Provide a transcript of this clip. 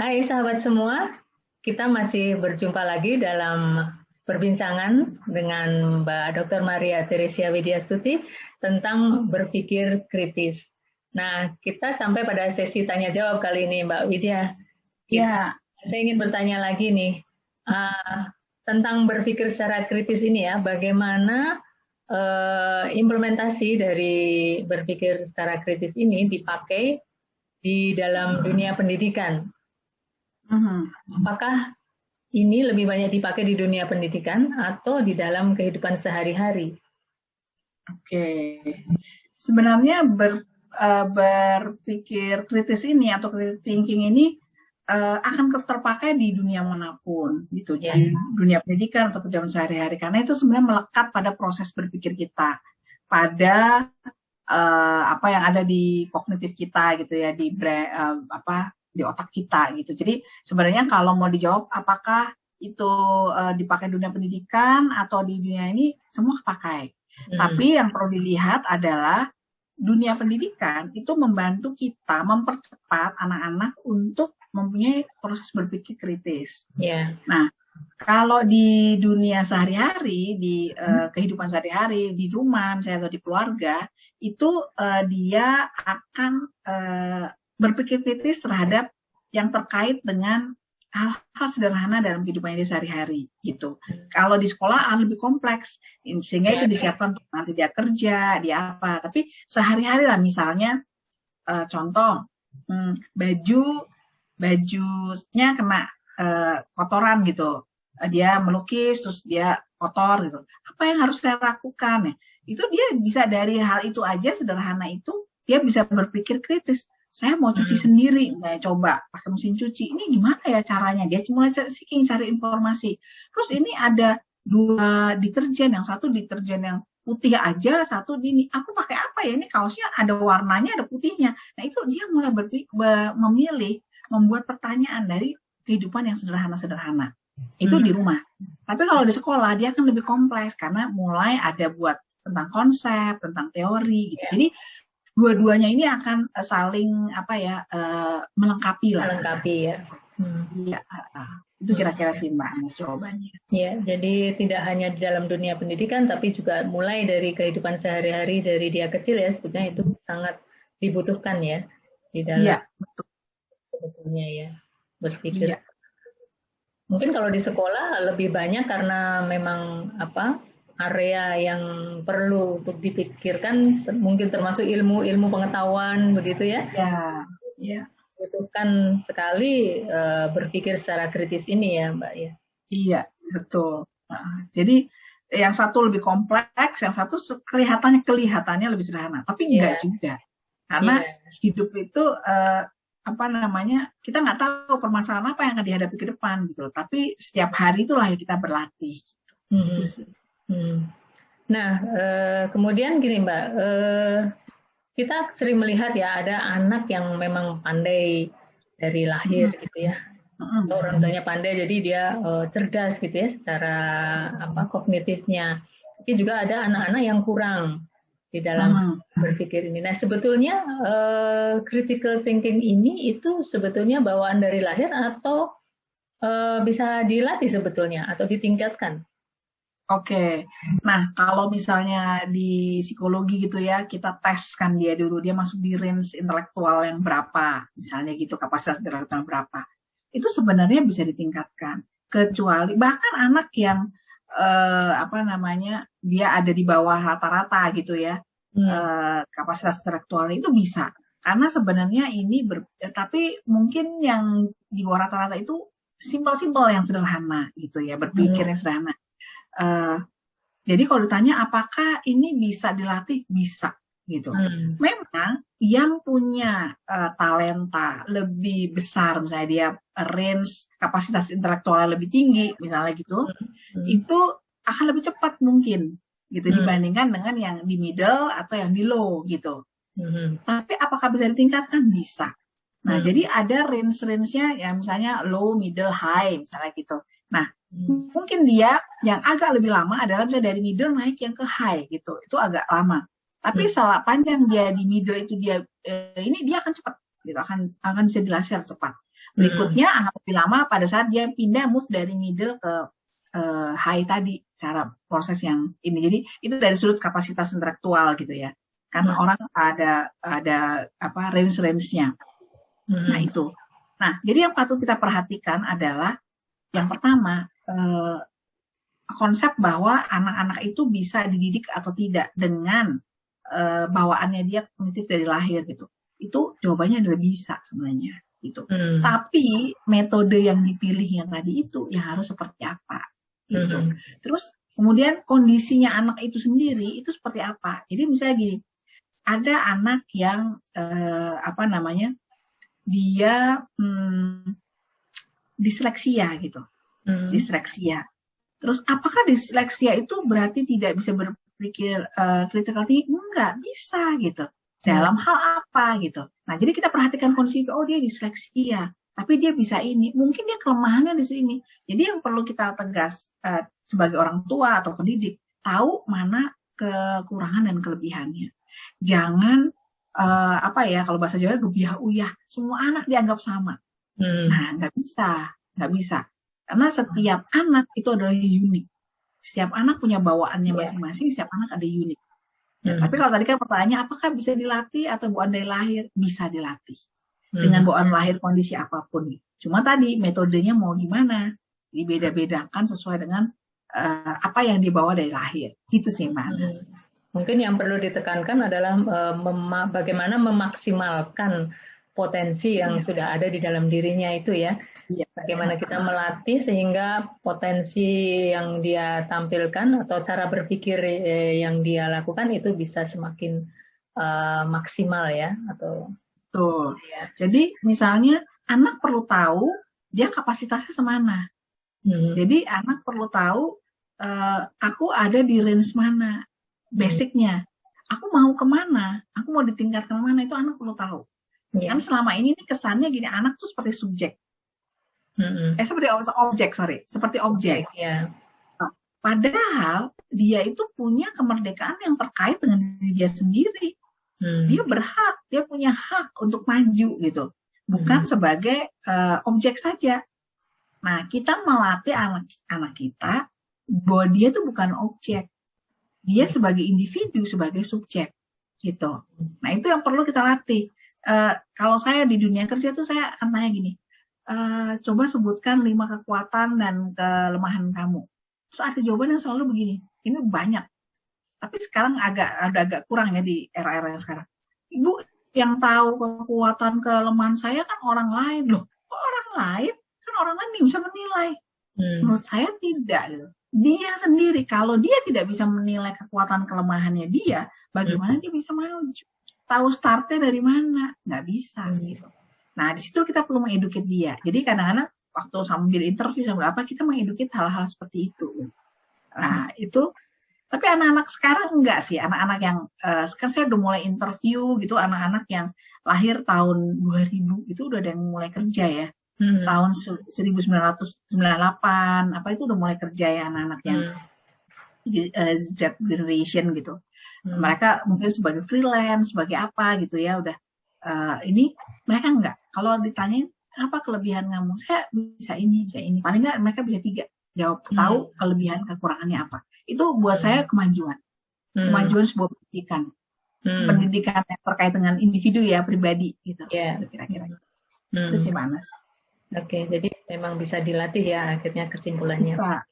Hai sahabat semua, kita masih berjumpa lagi dalam perbincangan dengan Mbak Dr. Maria Teresia Widyastuti tentang berpikir kritis. Nah, kita sampai pada sesi tanya jawab kali ini, Mbak Widya. Ya, Saya ingin bertanya lagi nih, tentang berpikir secara kritis ini ya, bagaimana implementasi dari berpikir secara kritis ini dipakai di dalam dunia pendidikan. Apakah ini lebih banyak dipakai di dunia pendidikan atau di dalam kehidupan sehari-hari? oke. Sebenarnya berpikir kritis ini atau critical thinking ini akan terpakai di dunia manapun, gitu, di dunia pendidikan atau kehidupan sehari-hari, karena itu sebenarnya melekat pada proses berpikir kita, pada apa yang ada di kognitif kita, gitu ya, di otak kita, gitu. Jadi sebenarnya kalau mau dijawab apakah itu dipakai dunia pendidikan atau di dunia ini, semua kepakai. Tapi yang perlu dilihat adalah dunia pendidikan itu membantu kita mempercepat anak-anak untuk mempunyai proses berpikir kritis. Nah, kalau di dunia sehari-hari, di kehidupan sehari-hari, di rumah misalnya atau di keluarga, itu dia akan berpikir kritis terhadap yang terkait dengan hal-hal sederhana dalam kehidupannya di sehari-hari, gitu. Kalau di sekolahan lebih kompleks, sehingga itu disiapkan untuk nanti dia kerja, dia apa. Tapi sehari-hari lah, misalnya contoh, bajunya kena kotoran gitu, dia melukis terus dia kotor gitu. Apa yang harus saya lakukan ya? Itu dia bisa dari hal itu aja sederhana itu, dia bisa berpikir kritis. Saya mau cuci sendiri, saya coba pakai mesin cuci. Ini gimana ya caranya? Dia mulai seeking cari informasi. Terus ini ada 2 deterjen, yang satu deterjen yang putih aja, satu ini. Aku pakai apa ya? Ini kaosnya ada warnanya, ada putihnya. Nah itu dia mulai memilih, membuat pertanyaan dari kehidupan yang sederhana-sederhana. Itu di rumah. Tapi kalau di sekolah dia akan lebih kompleks karena mulai ada buat tentang konsep, tentang teori gitu. Jadi dua-duanya ini akan saling melengkapi lah. Melengkapi ya. Ya, itu kira-kira sih Mbak jawabannya. Ya, jadi tidak hanya di dalam dunia pendidikan, tapi juga mulai dari kehidupan sehari-hari dari dia kecil ya, sebetulnya itu sangat dibutuhkan ya di dalam. Ya, betul. Sebetulnya ya berpikir. Ya. Mungkin kalau di sekolah lebih banyak karena memang area yang perlu untuk dipikirkan, mungkin termasuk ilmu pengetahuan begitu ya. Ya. Butuhkan sekali berpikir secara kritis ini ya Mbak ya. Iya, betul. Jadi yang satu lebih kompleks, yang satu kelihatannya lebih sederhana, tapi enggak juga. Karena hidup itu kita nggak tahu permasalahan apa yang akan dihadapi ke depan gitu. Tapi setiap hari itulah yang kita berlatih. Gitu. Itu sih. Nah, kemudian gini Mbak, kita sering melihat ya ada anak yang memang pandai dari lahir gitu ya. Orang tuanya pandai, jadi dia cerdas gitu ya secara kognitifnya. Tapi juga ada anak-anak yang kurang di dalam berpikir ini. Nah, sebetulnya critical thinking ini itu sebetulnya bawaan dari lahir atau bisa dilatih sebetulnya atau ditingkatkan? Oke. Nah, kalau misalnya di psikologi gitu ya, kita tes kan dia dulu, dia masuk di range intelektual yang berapa, misalnya gitu, kapasitas intelektual berapa. Itu sebenarnya bisa ditingkatkan. Kecuali bahkan anak yang dia ada di bawah rata-rata gitu ya, kapasitas intelektualnya itu bisa. Karena sebenarnya ini tapi mungkin yang di bawah rata-rata itu simpel-simpel yang sederhana gitu ya, berpikirnya sederhana. Jadi kalau ditanya apakah ini bisa dilatih, bisa gitu. Memang yang punya talenta lebih besar, misalnya dia range kapasitas intelektualnya lebih tinggi, misalnya gitu, itu akan lebih cepat mungkin gitu dibandingkan dengan yang di middle atau yang di low gitu. Tapi apakah bisa ditingkatkan? Bisa. Nah, jadi ada range-nya ya, misalnya low, middle, high, misalnya gitu. Nah, mungkin dia yang agak lebih lama adalah misalnya dari middle naik yang ke high gitu, itu agak lama. Tapi sepanjang dia di middle itu dia akan cepat gitu, akan bisa dilaser cepat. Berikutnya akan lebih lama pada saat dia pindah move dari middle ke high tadi, cara proses yang ini. Jadi itu dari sudut kapasitas intelektual gitu ya. Karena orang ada apa range-nya. Nah itu. Nah jadi yang patut kita perhatikan adalah yang pertama konsep bahwa anak-anak itu bisa dididik atau tidak dengan bawaannya dia kognitif dari lahir gitu. Itu jawabannya adalah bisa sebenarnya gitu. Tapi metode yang dipilih yang tadi itu ya harus seperti apa gitu. Terus kemudian kondisinya anak itu sendiri itu seperti apa. Jadi misalnya gini, ada anak yang apa namanya dia disleksia gitu, disleksia. Terus apakah disleksia itu berarti tidak bisa berpikir critical thinking? Enggak, bisa gitu. Dalam hal apa gitu. Nah, jadi kita perhatikan kondisi, oh dia disleksia, tapi dia bisa ini. Mungkin dia kelemahannya di sini. Jadi yang perlu kita tegas sebagai orang tua atau pendidik, tahu mana kekurangan dan kelebihannya. Jangan apa ya, kalau bahasa Jawa gebiah uyah, semua anak dianggap sama. Nah, nggak bisa. Karena setiap anak itu adalah unik. Setiap anak punya bawaannya masing-masing, setiap anak ada unik. Tapi kalau tadi kan pertanyaannya, apakah bisa dilatih atau bawaan dari lahir? Bisa dilatih. Dengan bawaan lahir kondisi apapun. Cuma tadi metodenya mau gimana? Dibeda-bedakan sesuai dengan apa yang dibawa dari lahir. Gitu sih, Mas. Mungkin yang perlu ditekankan adalah bagaimana memaksimalkan potensi yang sudah ada di dalam dirinya itu ya. Bagaimana kita melatih sehingga potensi yang dia tampilkan atau cara berpikir yang dia lakukan itu bisa semakin maksimal ya atau. Betul. Ya. Jadi misalnya anak perlu tahu dia kapasitasnya semana. Jadi anak perlu tahu aku ada di range mana, basicnya. Aku mau kemana, aku mau ditingkatkan kemana, itu anak perlu tahu. Kan selama ini kesannya gini, anak tuh seperti subjek. Seperti objek. Nah, padahal dia itu punya kemerdekaan yang terkait dengan diri dia sendiri. Dia berhak, dia punya hak untuk maju gitu. Bukan sebagai objek saja. Nah, kita melatih anak kita bahwa dia itu bukan objek. Dia sebagai individu, sebagai subjek gitu. Nah, itu yang perlu kita latih. Kalau saya di dunia kerja tuh saya akan tanya gini, coba sebutkan 5 kekuatan dan kelemahan kamu. Terus ada jawaban yang selalu begini, ini banyak. Tapi sekarang agak kurang ya di era-era yang sekarang. Ibu yang tahu kekuatan kelemahan saya kan orang lain. Loh, kok orang lain? Kan orang lain yang bisa menilai. Menurut saya tidak gitu. Dia sendiri, kalau dia tidak bisa menilai kekuatan kelemahannya dia, bagaimana dia bisa maju? Tahu startnya dari mana? Nggak bisa gitu. Nah, di situ kita perlu mengeduket dia. Jadi kadang-kadang waktu sambil interview sambil apa, kita mengeduket hal-hal seperti itu. Nah, itu. Tapi anak-anak sekarang enggak sih. Anak-anak yang, sekarang saya udah mulai interview gitu, anak-anak yang lahir tahun 2000, itu udah ada yang mulai kerja ya. Tahun 1998, apa itu udah mulai kerja ya anak-anak yang Z generation gitu. Mereka mungkin sebagai freelance, sebagai apa gitu ya, udah ini mereka enggak. Kalau ditanyain apa kelebihan kamu, saya bisa ini. Paling enggak mereka bisa 3 jawab, tahu kelebihan kekurangannya apa. Itu buat saya kemajuan sebuah pendidikan, pendidikan yang terkait dengan individu ya, pribadi gitu. Kira-kira. Itu sih, Manas. Oke, jadi memang bisa dilatih ya akhirnya kesimpulannya. Bisa.